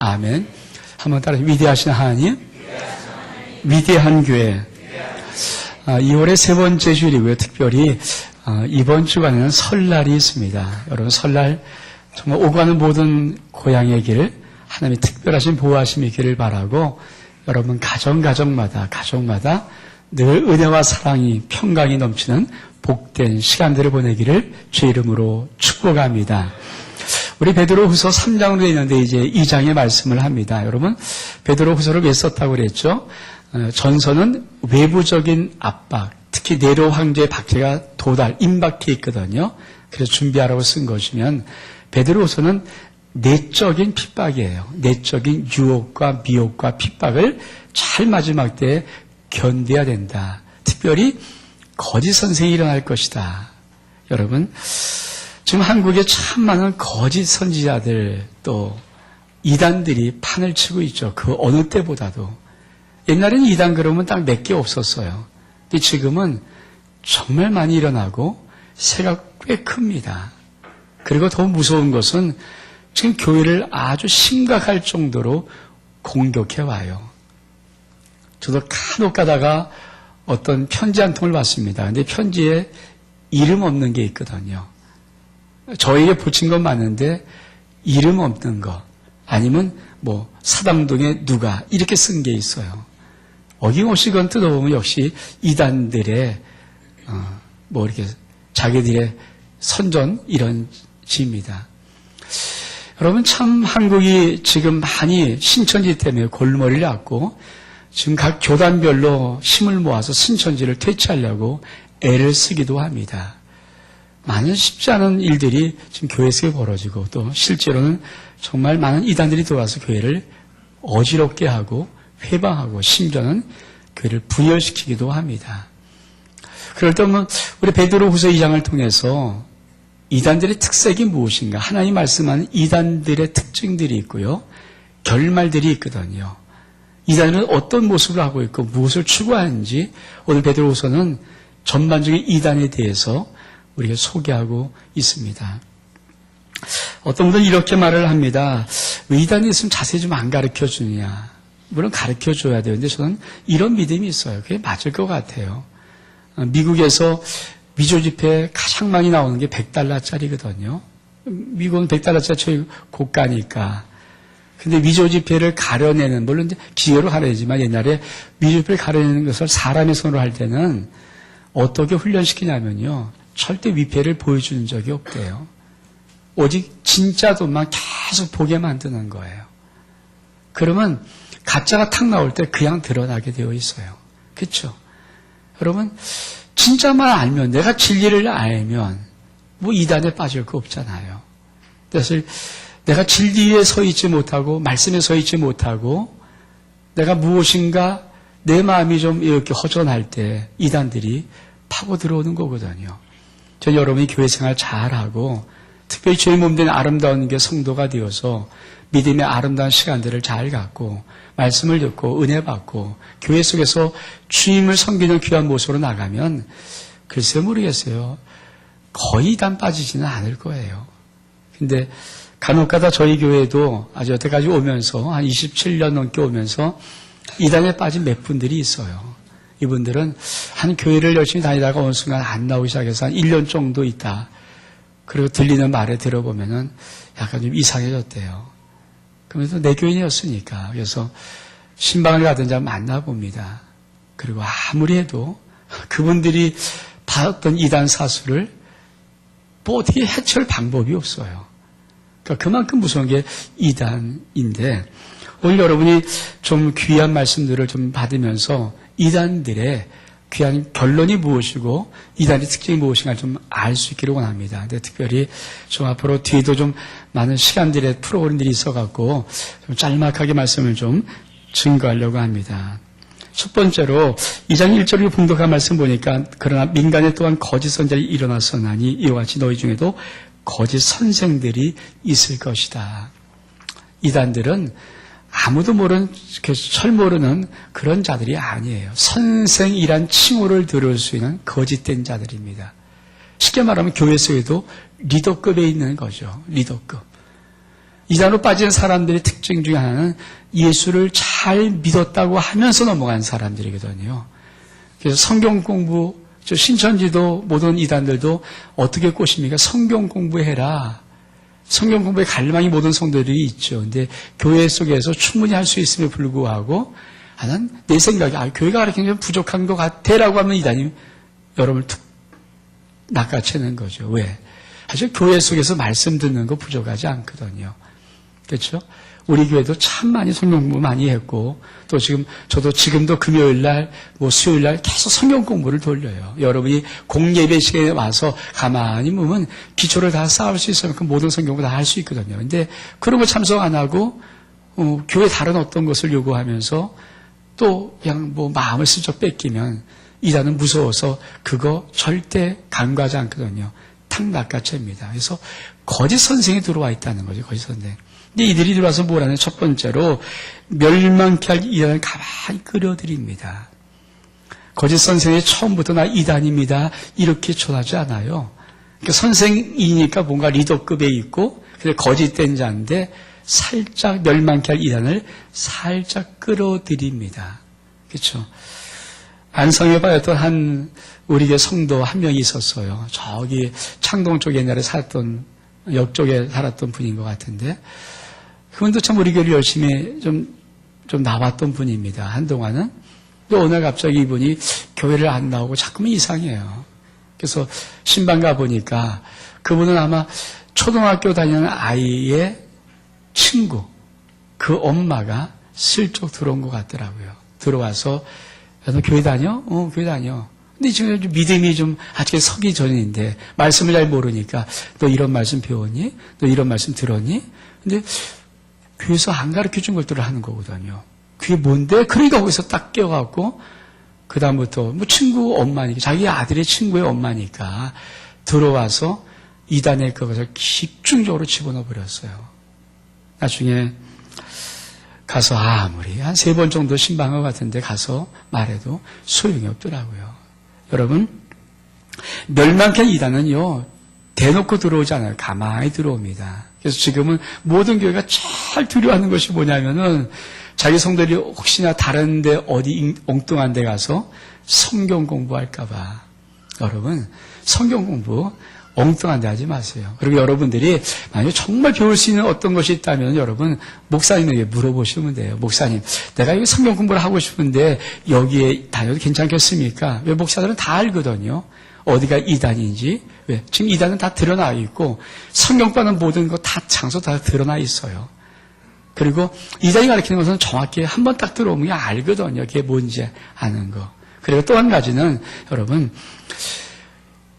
아멘. 한번 따라 위대하신 하나님, 위대한 교회. 2월의 세 번째 주일이고요. 특별히 이번 주간에는 설날이 있습니다. 여러분, 설날 정말 오가는 모든 고향의 하나님의 특별하신 보호하심이 있기를 바라고, 여러분 가정마다 늘 은혜와 사랑이 평강이 넘치는 복된 시간들을 보내기를 주의 이름으로 축복합니다. 우리 베드로후서 3장으로 되어 있는데 이제 2장의 말씀을 합니다. 여러분, 베드로후서를 왜 썼다고 그랬죠? 전서는 외부적인 압박, 특히 네로 황제의 박해가 임박해 있거든요. 그래서 준비하라고 쓴 것이면, 베드로후서는 내적인 핍박이에요. 내적인 유혹과 미혹과 핍박을 잘 마지막 때에 견뎌야 된다. 특별히 거짓 선생이 일어날 것이다. 여러분, 지금 한국에 참 많은 거짓 선지자들, 또 이단들이 판을 치고 있죠. 그 어느 때보다도. 옛날에는 이단 그러면 딱 몇 개 없었어요. 근데 지금은 정말 많이 일어나고 새가 꽤 큽니다. 그리고 더 무서운 것은 지금 교회를 아주 심각할 정도로 공격해 와요. 저도 간혹 가다가 어떤 편지 한 통을 받습니다. 근데 편지에 이름 없는 게 있거든요. 저에게 붙인 건 맞는데 이름 없는 거, 아니면 사당동에 누가 이렇게 쓴 게 있어요. 어김없이 그건 뜯어보면 역시 이단들의 이렇게 자기들의 선전 이런 지입니다. 여러분, 참 한국이 지금 많이 신천지 때문에 골머리를 앓고 지금 각 교단별로 힘을 모아서 신천지를 퇴치하려고 애를 쓰기도 합니다. 많은 쉽지 않은 일들이 지금 교회에서 벌어지고, 또 실제로는 정말 많은 이단들이 들어와서 교회를 어지럽게 하고 회방하고 심지어는 교회를 분열시키기도 합니다. 그럴 때 우리 베드로후서 2장을 통해서 이단들의 특색이 무엇인가, 하나님 말씀하는 이단들의 특징들이 있고요, 결말들이 있거든요. 이단은 어떤 모습을 하고 있고 무엇을 추구하는지 오늘 베드로후서는 전반적인 이단에 대해서 우리가 소개하고 있습니다. 어떤 분들은 이렇게 말을 합니다. 왜 이단이 있으면 자세히 좀 안 가르쳐 주느냐. 물론 가르쳐 줘야 되는데 저는 이런 믿음이 있어요. 그게 맞을 것 같아요. 미국에서 미조 지폐 가장 많이 나오는 게 $100짜리거든요. 미국은 $100짜리 최고 고가니까. 근데 미조 지폐를 가려내는, 물론 이제 기계로 가려내지만 옛날에 미조 지폐를 가려내는 것을 사람의 손으로 할 때는 어떻게 훈련시키냐면요, 절대 위패를 보여주는 적이 없대요. 오직 진짜 돈만 계속 보게 만드는 거예요. 그러면 가짜가 탁 나올 때 그냥 드러나게 되어 있어요. 그렇죠? 여러분, 진짜만 알면, 내가 진리를 알면 이단에 빠질 거 없잖아요. 그래서 내가 진리에 서 있지 못하고 말씀에 서 있지 못하고 내가 무엇인가 내 마음이 좀 이렇게 허전할 때 이단들이 파고 들어오는 거거든요. 저 여러분이 교회 생활 잘하고 특별히 죄의 몸된 아름다운 게 성도가 되어서 믿음의 아름다운 시간들을 잘 갖고 말씀을 듣고 은혜 받고 교회 속에서 주님을 섬기는 귀한 모습으로 나가면 글쎄 모르겠어요. 거의 이단 빠지지는 않을 거예요. 근데 간혹가다 저희 교회도 아주 여태까지 오면서 한 27년 넘게 오면서 이단에 빠진 몇 분들이 있어요. 이분들은 한 교회를 열심히 다니다가 어느 순간 안 나오기 시작해서 한 1년 정도 있다. 그리고 들리는 말에 들어보면은 약간 좀 이상해졌대요. 그러면서 내 교인이었으니까. 그래서 신방을 가든지 한번 만나봅니다. 그리고 아무리 해도 그분들이 받았던 이단 사수를 어떻게 해칠 방법이 없어요. 그러니까 그만큼 무서운 게 이단인데, 오늘 여러분이 좀 귀한 말씀들을 좀 받으면서 이단들의 귀한 결론이 무엇이고 이단의 특징이 무엇인가 좀 알 수 있기를 원합니다. 근데 특별히 좀 앞으로 뒤에도 좀 많은 시간들의 프로그램들이 있어갖고 좀 짤막하게 말씀을 좀 증거하려고 합니다. 첫 번째로 2장 1절을 봉독한 말씀 보니까, 그러나 민간에 또한 거짓 선지자들이 일어났었나니 이와 같이 너희 중에도 거짓 선생들이 있을 것이다. 이단들은 아무도 철 모르는 그런 자들이 아니에요. 선생이란 칭호를 들을 수 있는 거짓된 자들입니다. 쉽게 말하면 교회 속에도 리더급에 있는 거죠. 리더급. 이단으로 빠진 사람들의 특징 중에 하나는 예수를 잘 믿었다고 하면서 넘어간 사람들이거든요. 그래서 성경 공부, 신천지도 모든 이단들도 어떻게 꼬십니까? 성경 공부해라. 성경 공부에 갈망이 모든 성도들이 있죠. 근데 교회 속에서 충분히 할 수 있음에 불구하고 난 내 생각에 교회가 가르치는 게 부족한 것 같아라고 하면 이단이 여러분을 툭 낚아채는 거죠. 왜? 사실 교회 속에서 말씀 듣는 거 부족하지 않거든요. 그렇죠? 우리 교회도 참 많이 성경 공부 많이 했고 또 저도 지금도 금요일 날 수요일 날 계속 성경 공부를 돌려요. 여러분이 공예배 시간에 와서 가만히 보면 기초를 다 쌓을 수 있으면 그 모든 성경 공부 다 할 수 있거든요. 근데 그런 거 참석 안 하고 교회 다른 어떤 것을 요구하면서 또 그냥 마음을 슬쩍 뺏기면 이단은 무서워서 그거 절대 간과하지 않거든요. 탁 낚아챕니다. 그래서 거짓 선생이 들어와 있다는 거죠. 거짓 선생. 근데 이들이 들어와서 뭘 하냐? 첫 번째로 멸망케 할 이단을 가만히 끌어들입니다. 거짓 선생이 처음부터 나 이단입니다. 이렇게 전하지 않아요. 그러니까 선생이니까 뭔가 리더급에 있고 그래서 거짓된 자인데 살짝 멸망케 할 이단을 살짝 끌어들입니다. 그렇죠? 안성에 빠졌던 한 우리 교회 성도 한 명이 있었어요. 저기 창동 쪽에 옛날에 살았던 역 쪽에 살았던 분인 것 같은데 그분도 참 우리 교회를 열심히 좀 나왔던 분입니다. 한동안은. 또 어느 날 갑자기 이분이 교회를 안 나오고 자꾸만 이상해요. 그래서 신방 가보니까 그분은 아마 초등학교 다니는 아이의 친구, 그 엄마가 슬쩍 들어온 것 같더라고요. 들어와서 너 교회 다녀? 교회 다녀. 근데 지금 믿음이 좀 아직 서기 전인데 말씀을 잘 모르니까 너 이런 말씀 배웠니? 너 이런 말씀 들었니? 근데 교회에서 안 가르쳐준 것들을 하는 거거든요. 그게 뭔데? 그러니까 거기서 딱 깨워갖고 그 다음부터 친구 엄마니까 자기 아들의 친구의 엄마니까 들어와서 이단의 그것을 집중적으로 집어넣어 버렸어요. 나중에 가서 아무리 한 3번 정도 신방한 것 같은데 가서 말해도 소용이 없더라고요. 여러분, 멸망케 이단은요, 대놓고 들어오지 않아요. 가만히 들어옵니다. 그래서 지금은 모든 교회가 제일 두려워하는 것이 뭐냐면은 자기 성도들이 혹시나 다른데 어디 엉뚱한 데 가서 성경 공부할까봐. 여러분, 성경 공부 엉뚱한 데 하지 마세요. 그리고 여러분들이 만약에 정말 배울 수 있는 어떤 것이 있다면 여러분 목사님에게 물어보시면 돼요. 목사님, 내가 이 성경 공부를 하고 싶은데 여기에 다녀도 괜찮겠습니까? 왜 목사들은 다 알거든요. 어디가 이단인지. 왜? 지금 이단은 다 드러나 있고 성경과는 모든 거 다 장소 다 드러나 있어요. 그리고 이단이 가르치는 것은 정확히 한번 딱 들어오면 알거든요. 그게 뭔지 아는 거. 그리고 또 한 가지는 여러분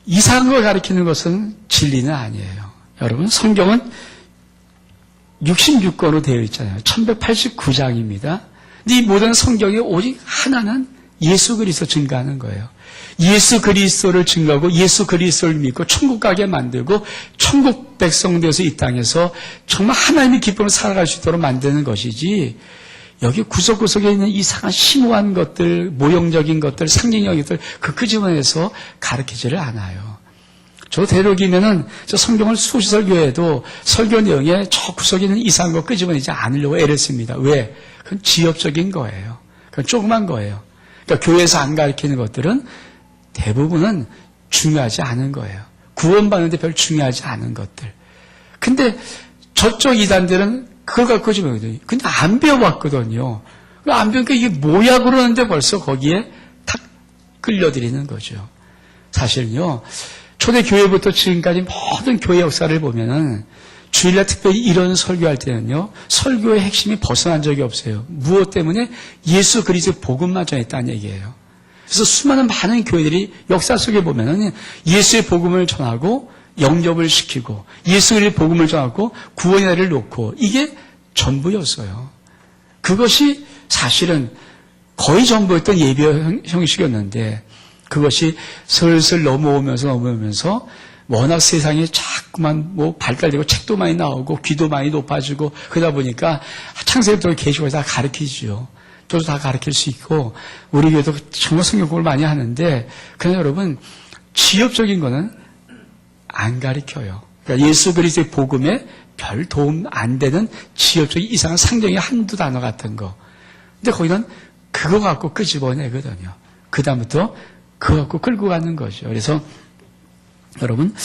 이상한 걸 가르치는 것은 진리는 아니에요. 여러분 성경은 66권으로 되어 있잖아요. 1189장입니다. 근데 이 모든 성경의 오직 하나는 예수 그리스도 증거하는 거예요. 예수 그리스도를 증거하고 예수 그리스도를 믿고 천국 가게 만들고 천국 백성 되어서 이 땅에서 정말 하나님의 기쁨을 살아갈 수 있도록 만드는 것이지 여기 구석구석에 있는 이상한 심오한 것들, 모형적인 것들, 상징적인 것들 그 집어내서 가르치지를 않아요. 저 대륙이면은 저 성경을 수시 설교해도 설교 내용에 저 구석에 있는 이상한 거 끄집어내지 않으려고 애를 씁니다. 왜? 그건 지엽적인 거예요. 그건 조그만 거예요. 그러니까 교회에서 안 가르치는 것들은 대부분은 중요하지 않은 거예요. 구원받는데 별 중요하지 않은 것들. 근데 저쪽 이단들은 그걸 갖고 집어내거든요. 근데 안 배워봤거든요. 안 배우니까 이게 뭐야 그러는데 벌써 거기에 탁 끌려들이는 거죠. 사실은요, 초대교회부터 지금까지 모든 교회 역사를 보면은 주일날 특별히 이런 설교할 때는요, 설교의 핵심이 벗어난 적이 없어요. 무엇 때문에? 예수 그리스도의 복음만 전했다는 얘기예요. 그래서 수많은 많은 교회들이 역사 속에 보면은 예수의 복음을 전하고 영접을 시키고 예수 그리스도의 복음을 전하고 구원의 날을 놓고 이게 전부였어요. 그것이 사실은 거의 전부였던 예배 형식이었는데 그것이 슬슬 넘어오면서 워낙 세상이 자꾸만 발달되고 책도 많이 나오고 귀도 많이 높아지고 그러다 보니까 창세부터 계시록에서 다 가르치죠. 저도 다 가르칠 수 있고 우리 교회도 정말 성경 공부를 많이 하는데 그러나 여러분 지엽적인 거는 안 가르쳐요. 그러니까 예수 그리스도의 복음에 별 도움 안 되는 지역적인 이상한 상정의 한두 단어 같은 거. 근데 거기는 그거 갖고 끄집어내거든요. 그 다음부터 그거 갖고 끌고 가는 거죠. 그래서 여러분,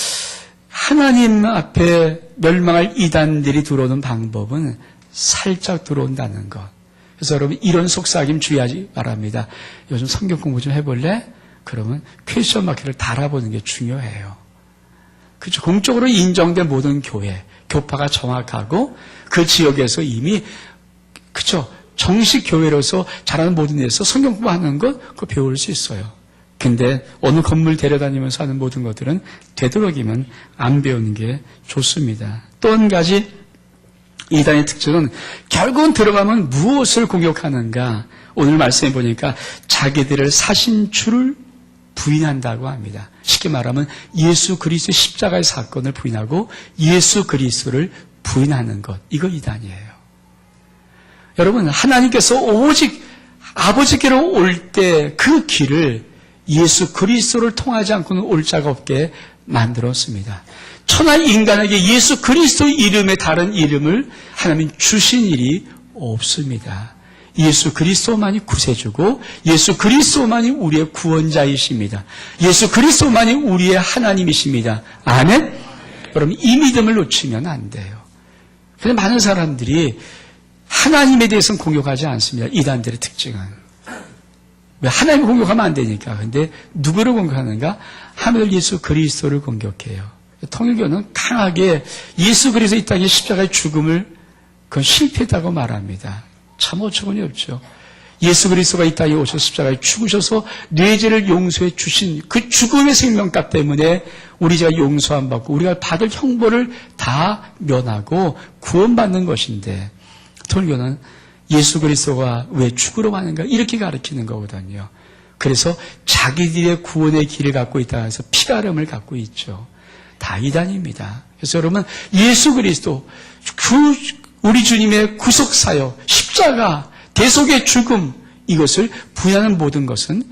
하나님 앞에 멸망할 이단들이 들어오는 방법은 살짝 들어온다는 것. 그래서 여러분, 이런 속삭임 주의하지 바랍니다. 요즘 성경 공부 좀 해볼래? 그러면 퀘스천 마크를 달아보는 게 중요해요. 그렇죠. 공적으로 인정된 모든 교회, 교파가 정확하고 그 지역에서 이미, 그렇죠. 정식 교회로서 잘하는 모든 데서 성경 공부하는 것, 그거 배울 수 있어요. 근데 어느 건물 데려다니면서 하는 모든 것들은 되도록이면 안 배우는 게 좋습니다. 또 한 가지 이단의 특징은 결국은 들어가면 무엇을 공격하는가? 오늘 말씀해 보니까 자기들을 사신 주를 부인한다고 합니다. 쉽게 말하면 예수 그리스도의 십자가의 사건을 부인하고 예수 그리스도를 부인하는 것. 이거 이단이에요. 여러분, 하나님께서 오직 아버지께로 올 때 그 길을 예수 그리스도를 통하지 않고는 올 자가 없게 만들었습니다. 천하 인간에게 예수 그리스도 이름의 다른 이름을 하나님 주신 일이 없습니다. 예수 그리스도만이 구세주고 예수 그리스도만이 우리의 구원자이십니다. 예수 그리스도만이 우리의 하나님이십니다. 아멘? 여러분, 이 믿음을 놓치면 안 돼요. 그런데 많은 사람들이 하나님에 대해서는 공격하지 않습니다. 이단들의 특징은. 왜? 하나님을 공격하면 안 되니까. 근데 누구를 공격하는가? 하늘 예수 그리스도를 공격해요. 통일교는 강하게 예수 그리스도 이 땅에 십자가의 죽음을 그건 실패했다고 말합니다. 참 어처구니 없죠. 예수 그리스도가 이 땅에 오셔서 십자가에 죽으셔서 뇌죄를 용서해 주신 그 죽음의 생명값 때문에 우리 죄가 용서 안 받고 우리가 받을 형벌을 다 면하고 구원받는 것인데 통일교는 예수 그리스도가 왜 죽으러 가는가 이렇게 가르치는 거거든요. 그래서 자기들의 구원의 길을 갖고 있다 해서 피가름을 갖고 있죠. 다 이단입니다. 그래서 여러분, 예수 그리스도 우리 주님의 구속사역, 십자가, 대속의 죽음, 이것을 부인하는 모든 것은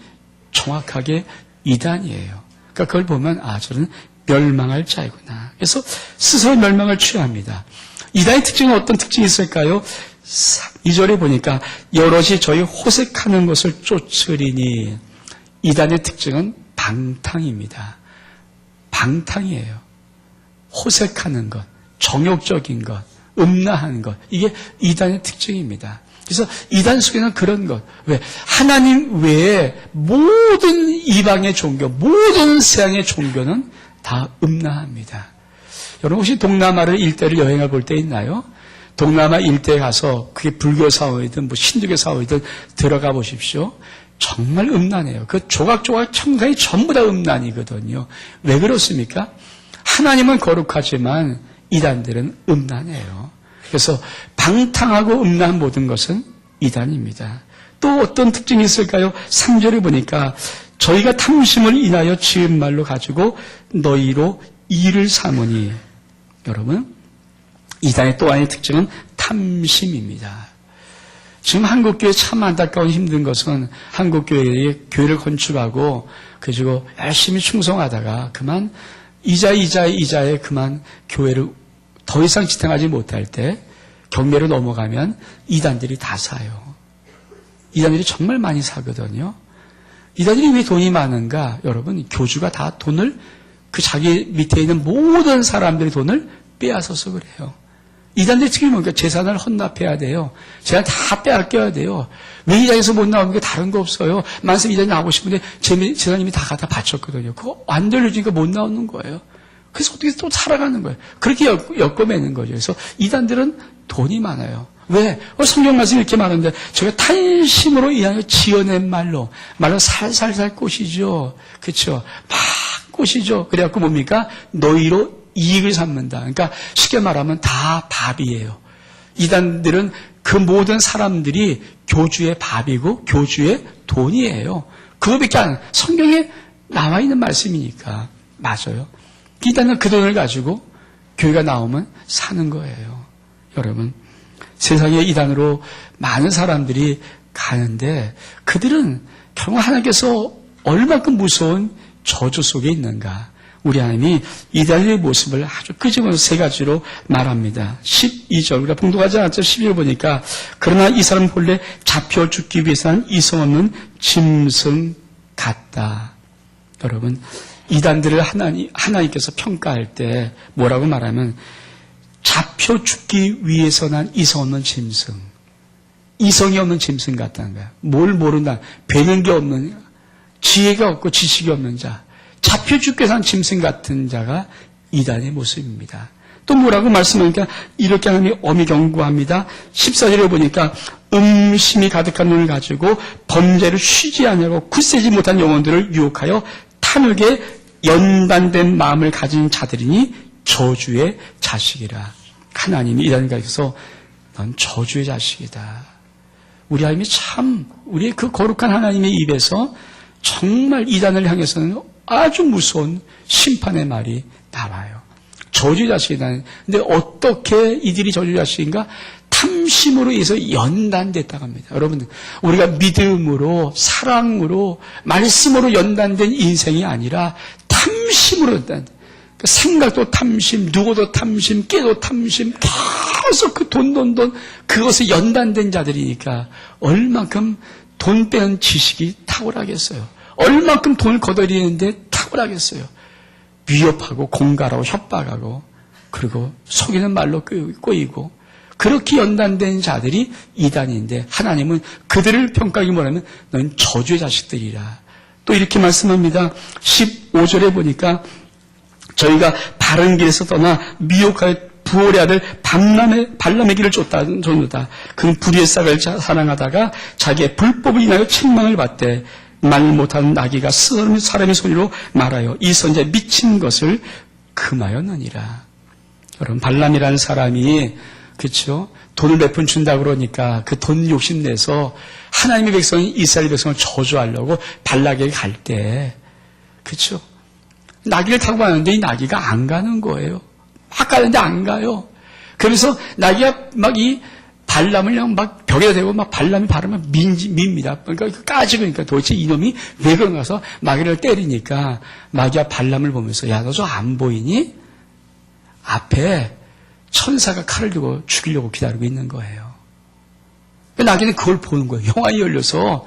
정확하게 이단이에요. 그러니까 그걸 보면 저는 멸망할 자이구나. 그래서 스스로 멸망을 취합니다. 이단의 특징은 어떤 특징이 있을까요? 2절에 보니까 여럿이 저희 호색하는 것을 쫓으리니 이단의 특징은 방탕입니다. 방탕이에요. 호색하는 것, 정욕적인 것, 음란한 것, 이게 이단의 특징입니다. 그래서 이단 속에는 그런 것, 왜? 하나님 외에 모든 이방의 종교, 모든 세상의 종교는 다 음란합니다. 여러분 혹시 동남아를 일대를 여행을 볼 때 있나요? 동남아 일대에 가서 그게 불교 사회이든 뭐 신두교 사회이든 들어가 보십시오. 정말 음란해요. 그 조각조각 청산이 전부 다 음란이거든요. 왜 그렇습니까? 하나님은 거룩하지만 이단들은 음란해요. 그래서 방탕하고 음란한 모든 것은 이단입니다. 또 어떤 특징이 있을까요? 3절에 보니까 저희가 탐심을 인하여 지은 말로 가지고 너희로 일을 삼으니 여러분 이단의 또 하나의 특징은 탐심입니다. 지금 한국교회 참 안타까운 힘든 것은 한국교회의 교회를 건축하고 그리고 열심히 충성하다가 그만 이자에 그만 교회를 더 이상 지탱하지 못할 때 경매로 넘어가면 이단들이 다 사요. 이단들이 정말 많이 사거든요. 이단들이 왜 돈이 많은가? 여러분 교주가 다 돈을 그 자기 밑에 있는 모든 사람들의 돈을 빼앗아서 그래요. 이단들의 특징이 뭡니까? 재산을 헌납해야 돼요. 재산 다 빼앗겨야 돼요. 왜 이단에서 못 나오는 게 다른 거 없어요. 만세 이단이 나오고 싶은데 재산님이 다 갖다 바쳤거든요. 그거 안 돌려주니까 못 나오는 거예요. 그래서 어떻게 또 살아가는 거예요. 그렇게 엮어매는 거죠. 그래서 이단들은 돈이 많아요. 왜? 성경 말씀이 이렇게 말하는데 제가 탄심으로 인하여 지어낸 말로 살살살 꼬시죠. 그렇죠? 막 꼬시죠. 그래갖고 뭡니까? 너희로 이익을 삼는다. 그러니까 쉽게 말하면 다 밥이에요. 이단들은 그 모든 사람들이 교주의 밥이고 교주의 돈이에요. 그거밖에 안 성경에 나와 있는 말씀이니까 맞아요. 이단은 그 돈을 가지고 교회가 나오면 사는 거예요. 여러분 세상에 이단으로 많은 사람들이 가는데 그들은 결국 하나님께서 얼마큼 무서운 저주 속에 있는가. 우리 하나님이 이단의 모습을 아주 끄집어서 세 가지로 말합니다. 12절, 우리가 봉독하지 않았죠? 12절 보니까, 그러나 이 사람 본래 잡혀 죽기 위해서는 이성 없는 짐승 같다. 여러분, 이단들을 하나님께서 평가할 때 뭐라고 말하면, 잡혀 죽기 위해서 난 이성 없는 짐승. 이성이 없는 짐승 같다는 거야. 뭘 모른다. 배는 게 없는, 지혜가 없고 지식이 없는 자. 잡혀 죽게 산 짐승 같은 자가 이단의 모습입니다. 또 뭐라고 말씀하니까 이렇게 하나님이 엄히 경고합니다. 14절에 보니까 음심이 가득한 눈을 가지고 범죄를 쉬지 않냐고 굳세지 못한 영혼들을 유혹하여 탐욕에 연단된 마음을 가진 자들이니 저주의 자식이라. 하나님이 이단가에서 넌 저주의 자식이다. 우리 하나님이 참 우리의 그 거룩한 하나님의 입에서 정말 이단을 향해서는 아주 무서운 심판의 말이 나와요. 저주의 자식이다. 근데 어떻게 이들이 저주의 자식인가? 탐심으로 인해서 연단됐다고 합니다. 여러분, 우리가 믿음으로, 사랑으로, 말씀으로 연단된 인생이 아니라 탐심으로 연단. 생각도 탐심, 누구도 탐심, 깨도 탐심, 계속 그 돈, 그것에 연단된 자들이니까 얼만큼 돈 빼는 지식이 탁월하겠어요. 얼만큼 돈을 거둬들이는데 탁월하겠어요. 위협하고 공갈하고 협박하고 그리고 속이는 말로 꼬이고 그렇게 연단된 자들이 이단인데 하나님은 그들을 평가하기 뭐냐면 너는 저주의 자식들이라. 또 이렇게 말씀합니다. 15절에 보니까 저희가 바른 길에서 떠나 미혹할 부올의 아들 발람의 길을 쫓는다. 그는 불의의 싹을 사랑하다가 자기의 불법을 인하여 책망을 받되 말 못하는 나귀가 사람의 손으로 말하여 이 선지자의 미친 것을 금하였느니라. 여러분, 발람이라는 사람이 그렇죠? 돈을 몇 푼 준다 그러니까 그 돈 욕심내서 하나님의 백성이 이스라엘 백성을 저주하려고 발락에 갈 때 그렇죠? 나귀를 타고 가는데 이 나귀가 안 가는 거예요. 막 가는데 안 가요. 그래서 나귀가 막 이 발람을 그냥 막 벽에 대고 막 발람이 발음을 밉니다. 그러니까 까지니까 도대체 이놈이 왜 그런가 해서 마귀를 때리니까 마귀가 발람을 보면서 야, 너 저 안 보이니? 앞에 천사가 칼을 들고 죽이려고 기다리고 있는 거예요. 나귀는 그걸 보는 거예요. 영안이 열려서.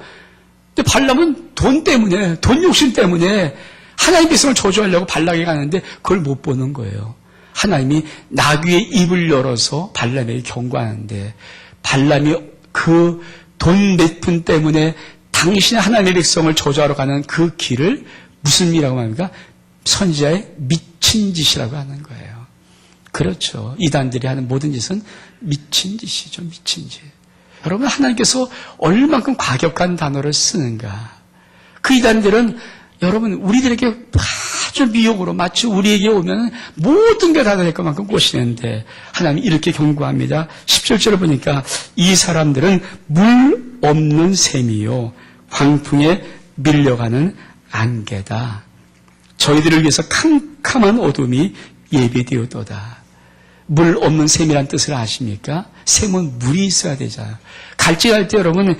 근데 발람은 돈 때문에, 돈 욕심 때문에 하나님의 백성을 저주하려고 발락에 가는데 그걸 못 보는 거예요. 하나님이 나귀의 입을 열어서 발람에게 경고하는데 발람이 그 돈 몇 푼 때문에 당신의 하나님의 백성을 저주하러 가는 그 길을 무슨 일이라고 합니까? 선지자의 미친 짓이라고 하는 거예요. 그렇죠. 이단들이 하는 모든 짓은 미친 짓이죠. 미친 짓. 여러분, 하나님께서 얼만큼 과격한 단어를 쓰는가. 그 이단들은 여러분, 우리들에게 아주 미혹으로 마치 우리에게 오면 모든 게 다 될 것만큼 꼬시는데 하나님이 이렇게 경고합니다. 17절을 보니까 이 사람들은 물 없는 샘이요 광풍에 밀려가는 안개다. 저희들을 위해서 캄캄한 어둠이 예비되었도다. 물 없는 샘이란 뜻을 아십니까? 샘은 물이 있어야 되잖아요. 갈증할 때 여러분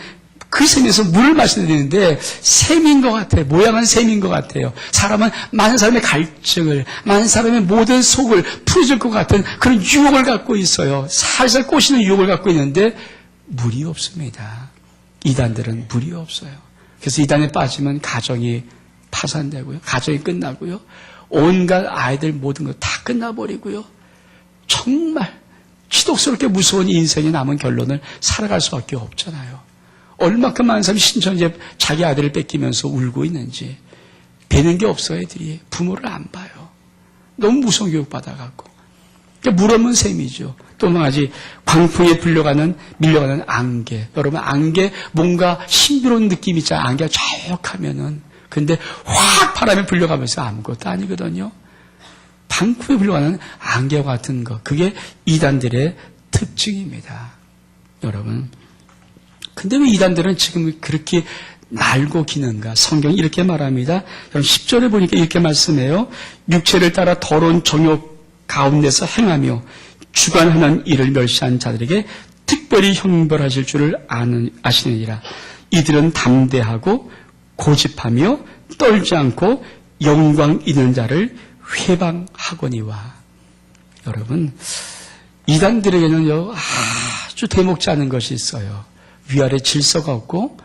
그 샘에서 물을 마셔야 되는데 샘인 것 같아요. 모양은 샘인 것 같아요. 사람은 많은 사람의 갈증을, 많은 사람의 모든 속을 풀어줄 것 같은 그런 유혹을 갖고 있어요. 살살 꼬시는 유혹을 갖고 있는데 물이 없습니다. 이단들은 물이 없어요. 그래서 이단에 빠지면 가정이 파산되고요. 가정이 끝나고요. 온갖 아이들 모든 거 다 끝나버리고요. 정말 치독스럽게 무서운 인생에 남은 결론을 살아갈 수밖에 없잖아요. 얼마큼 많은 사람이 신천지에 자기 아들을 뺏기면서 울고 있는지. 배는 게 없어 애들이. 부모를 안 봐요. 너무 무서운 교육 받아갖고. 그러니까 물 없는 셈이죠. 또 한 가지 광풍에 밀려가는 안개. 여러분 안개 뭔가 신비로운 느낌이 있잖아요. 안개가 자욱하면은. 근데 확 바람에 불려가면서 아무것도 아니거든요. 광풍에 불려가는 안개와 같은 것. 그게 이단들의 특징입니다. 여러분. 근데 왜 이단들은 지금 그렇게 날고 기는가? 성경이 이렇게 말합니다. 10절에 보니까 이렇게 말씀해요. 육체를 따라 더러운 정욕 가운데서 행하며 주관하는 일을 멸시한 자들에게 특별히 형벌하실 줄을 아시느니라. 이들은 담대하고 고집하며 떨지 않고 영광 있는 자를 회방하거니와. 여러분, 이단들에게는요, 아주 대목지 않은 것이 있어요. 위아래 질서가 없고,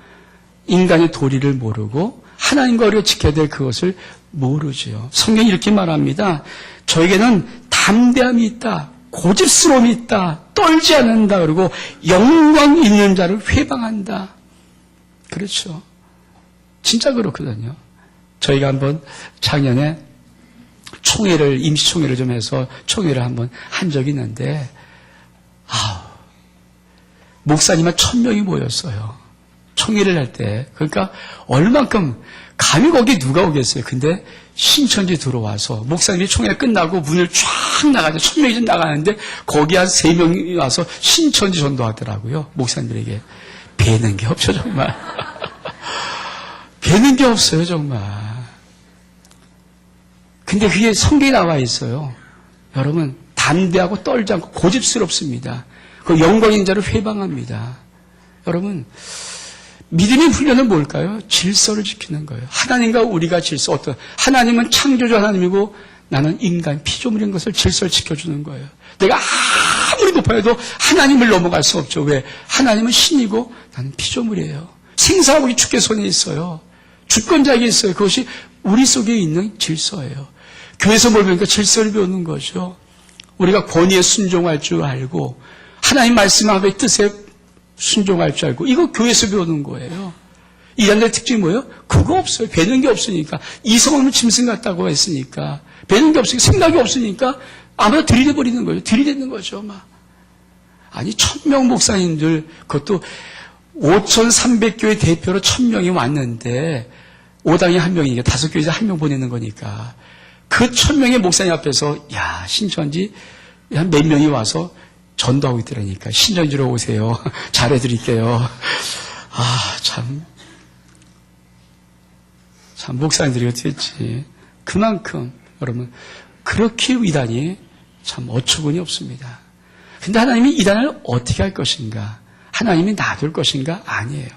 인간의 도리를 모르고, 하나님과 우리가 지켜야 될 그것을 모르지요. 성경이 이렇게 말합니다. 저에게는 담대함이 있다, 고집스러움이 있다, 떨지 않는다, 그리고 영광 있는 자를 회방한다. 그렇죠. 진짜 그렇거든요. 저희가 한번 작년에 임시총회를 좀 해서 총회를 한번 한 적이 있는데, 목사님만 1000명이 모였어요. 총회를 할 때. 그러니까 얼만큼, 감히 거기 누가 오겠어요. 근데 신천지 들어와서, 목사님이 총회 끝나고 문을 쫙 나가죠. 1000명이 좀 나가는데, 거기 한 3명이 와서 신천지 전도하더라고요. 목사님들에게. 배는 게 없죠, 정말. 배는 게 없어요, 정말. 근데 그게 성경에 나와 있어요. 여러분, 담대하고 떨지 않고 고집스럽습니다. 그 영광인 자를 회방합니다. 여러분, 믿음의 훈련은 뭘까요? 질서를 지키는 거예요. 하나님과 우리가 질서, 하나님은 창조주 하나님이고 나는 인간, 피조물인 것을 질서를 지켜주는 거예요. 내가 아무리 높아도 하나님을 넘어갈 수 없죠. 왜? 하나님은 신이고 나는 피조물이에요. 생사하고 주께 손에 있어요. 주권자에게 있어요. 그것이 우리 속에 있는 질서예요. 교회에서 뭘 배우니까 질서를 배우는 거죠. 우리가 권위에 순종할 줄 알고 하나님 말씀의 뜻에 순종할 줄 알고 이거 교회에서 배우는 거예요. 이단의 특징이 뭐예요? 그거 없어요. 배는 게 없으니까. 이성은 짐승 같다고 했으니까. 배는 게 없으니까. 생각이 없으니까 아무나 들이대버리는 거예요. 들이대는 거죠. 막. 아니 1000명 목사님들 그것도 5300교회 대표로 1000명이 왔는데 5당에 1명이니까 5교회에서 1명 보내는 거니까 그 1000명의 목사님 앞에서 야 신천지 한 몇 명이 와서 전도하고 있더라니까 신천지로 오세요. 잘해드릴게요. 참 목사님들이 어떻게 했지. 그만큼 여러분 그렇게 이단이 참 어처구니 없습니다. 근데 하나님이 이단을 어떻게 할 것인가? 하나님이 놔둘 것인가? 아니에요.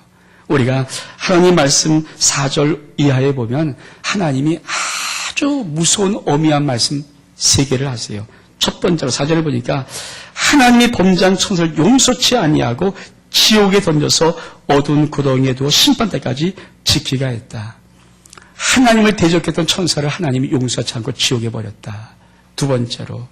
우리가 하나님 말씀 4절 이하에 보면 하나님이 아주 무서운 어미한 말씀 3개를 하세요. 첫 번째로 4절을 보니까 하나님이 범죄한 천사를 용서치 아니하고 지옥에 던져서 어두운 구덩이에 두어 심판 때까지 지키게 했다. 하나님을 대적했던 천사를 하나님이 용서하지 않고 지옥에 버렸다. 두 번째로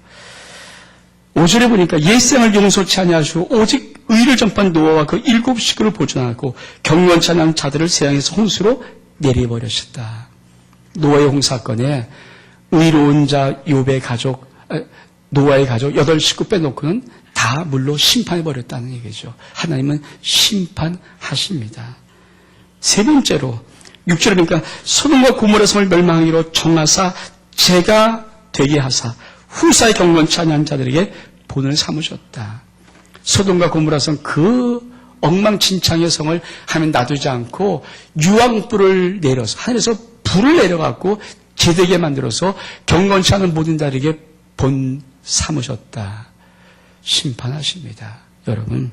5절에 보니까 옛생을 용서치 아니하시고 오직 의를 전파한 노아와 그 7 식구를 보존하고 경건치 않은 자들을 세상에서 홍수로 내려버렸다. 노아의 홍사건에 의로운 자 욥의 가족 노아의 가족 8 식구 빼놓고는 다 물로 심판해버렸다는 얘기죠. 하나님은 심판하십니다. 세 번째로 6절에 보니까 소돔과 고모라 성을 멸망하기로 정하사 죄가 되게 하사 후사의 경건치 아니한 자들에게 본을 삼으셨다. 소돔과 고모라 성 그 엉망진창의 성을 하면 놔두지 않고 유황불을 내려서 하늘에서 불을 내려갖고 제되게 만들어서 경건치 않은 모든 자들에게 본 삼으셨다. 심판하십니다. 여러분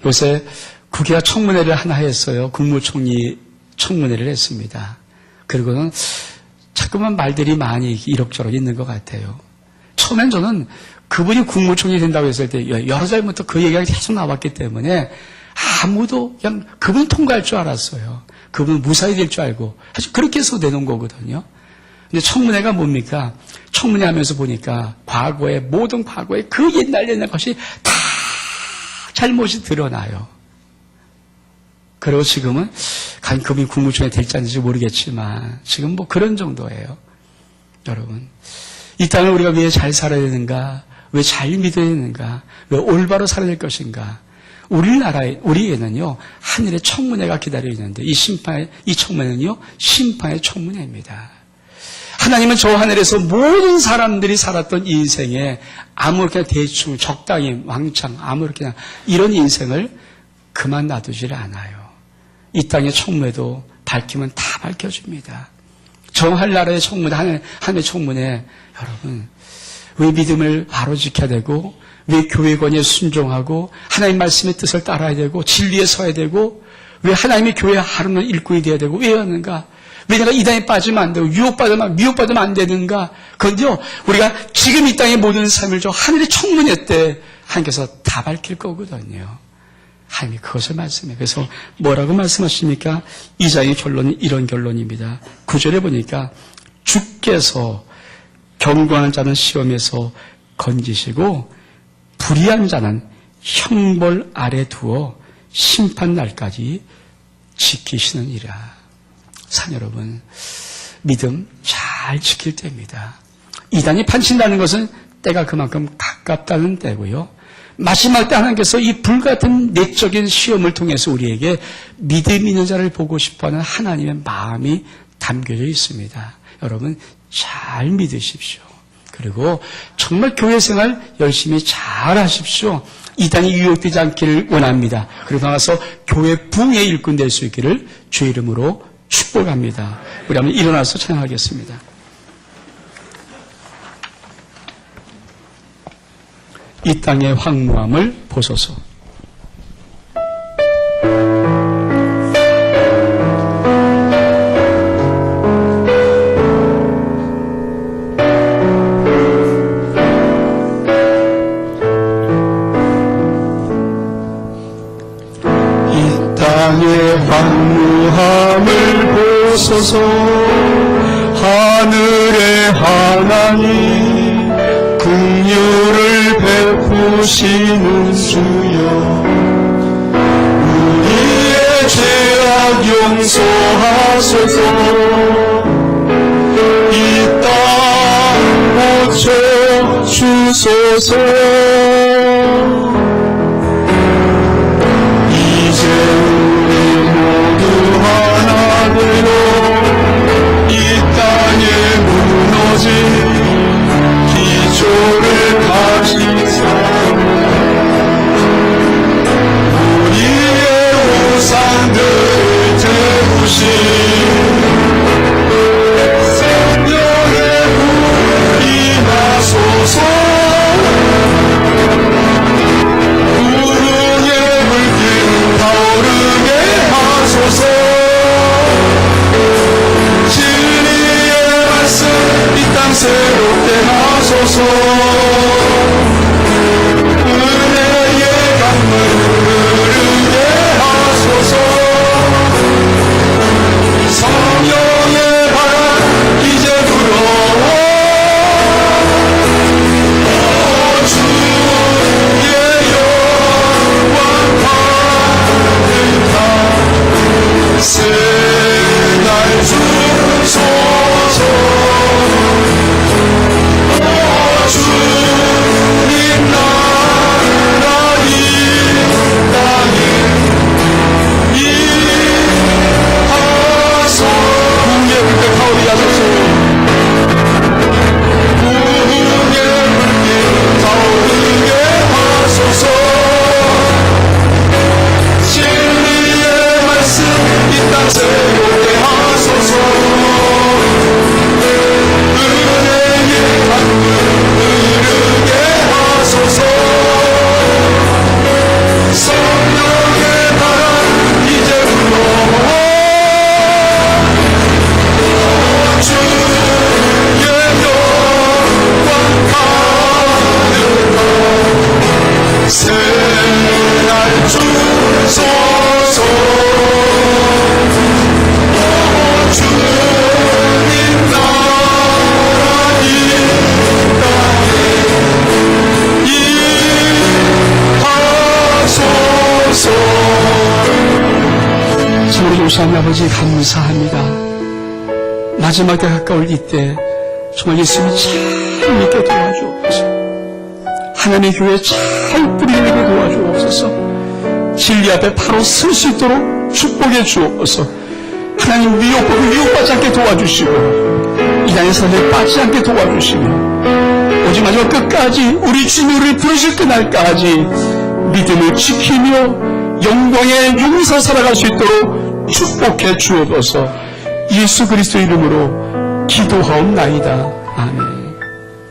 요새 국회가 청문회를 하나 했어요. 국무총리 청문회를 했습니다. 그리고는 자꾸만 말들이 많이 이럭저럭 있는 것 같아요. 처음엔 저는 그분이 국무총리 된다고 했을 때 여러 살부터 그 얘기가 계속 나왔기 때문에 아무도 그냥 그분 통과할 줄 알았어요. 그분은 무사히 될 줄 알고 사실 그렇게 해서 내놓은 거거든요. 근데 청문회가 뭡니까? 청문회 하면서 보니까 모든 과거의 그 옛날 것이 다 잘못이 드러나요. 그리고 지금은 과연 그분이 국무총리 될지 안 될지 모르겠지만 지금 뭐 그런 정도예요. 여러분 이 땅을 우리가 왜 잘 살아야 되는가? 왜 잘 믿어야 되는가? 왜 올바로 살아야 될 것인가? 우리에는요 하늘의 청문회가 기다려 있는데 이 청문회는요 심판의 청문회입니다. 하나님은 저 하늘에서 모든 사람들이 살았던 인생에 아무렇게나 대충 적당히 왕창 아무렇게나 이런 인생을 그만 놔두질 않아요. 이 땅의 청문회도 밝히면 다 밝혀줍니다. 정할 나라의 청문회, 하늘의 청문회 여러분 왜 믿음을 바로 지켜야 되고 왜 교회 권위에 순종하고 하나님 말씀의 뜻을 따라야 되고 진리에 서야 되고 왜 하나님의 교회 하루는 일꾼이 되어야 되고 왜 하는가? 왜 내가 이 땅에 빠지면 안 되고 미혹받으면 안 되는가? 그건요, 우리가 지금 이 땅의 모든 삶을 저 하늘의 청문회 때 하나님께서 다 밝힐 거거든요. 하나님이 그것을 말씀해요. 그래서 뭐라고 말씀하십니까? 2장의 결론은 이런 결론입니다. 9절에 보니까 주께서 경건한 자는 시험에서 건지시고 불의한 자는 형벌 아래 두어 심판 날까지 지키시느니라. 산 여러분, 믿음 잘 지킬 때입니다. 이단이 판친다는 것은 때가 그만큼 가깝다는 때고요. 마지막 때 하나님께서 이 불같은 내적인 시험을 통해서 우리에게 믿음 있는 자를 보고 싶어하는 하나님의 마음이 담겨져 있습니다. 여러분 잘 믿으십시오. 그리고 정말 교회 생활 열심히 잘 하십시오. 이단이 유혹되지 않기를 원합니다. 그리고 나가서 교회 부흥의 일꾼 될 수 있기를 주의 이름으로 축복합니다. 우리 한번 일어나서 찬양하겠습니다. 이 땅의 황무함을 보소서. 이 땅의 황무함을 보소서. 하늘의 하나님 긍휼을 베푸시는 주여, 우리의 죄악 용서하소서. 이 땅 고쳐 주소서. 이제 우리 모두 하나 되어 이 땅에 무너진 기초를 다시 세우고 우리의 우상들을 태우신 생명의 불이 나소서. 우르의 불길 타오르게 하소서. 진리의 말씀 이 땅 새롭게 하소서. 은혜의 강물 흐르게 하소서. 성령의 바람 이제 불어오. 주의 영광 받으라. 새날 주소서. 주님 나라 이 땅에 임하소서. 부흥의 불길 타오르게 하소서. 부흥의 불길 타오르게 하소서. 진리의 말씀 이 땅 새롭게 하소서. 은혜의 강물 흐르게 하소서. 성령의 바람 이제 불어오. 주의 영광 받으라. 새날 주소서. 주님 나라 이 땅에 임하소서. 우리 조사하는 아버지 감사합니다. 마지막 때 가까울 이때 정말 예수님이 잘 믿게 도와주옵소서. 하나님의 교회에 잘 뿌리내게 도와주옵소서. 진리 앞에 바로 설 수 있도록 축복해 주옵소서. 하나님 미혹받지 않게 도와주시고 이 땅의 삶에 빠지지 않게 도와주시며 오직 마지막 끝까지 우리 주님이 우리를 부르실 그날까지 믿음을 지키며 영광의 용사 살아갈 수 있도록 축복해 주옵소서. 예수 그리스도 이름으로 기도하옵나이다. 아멘.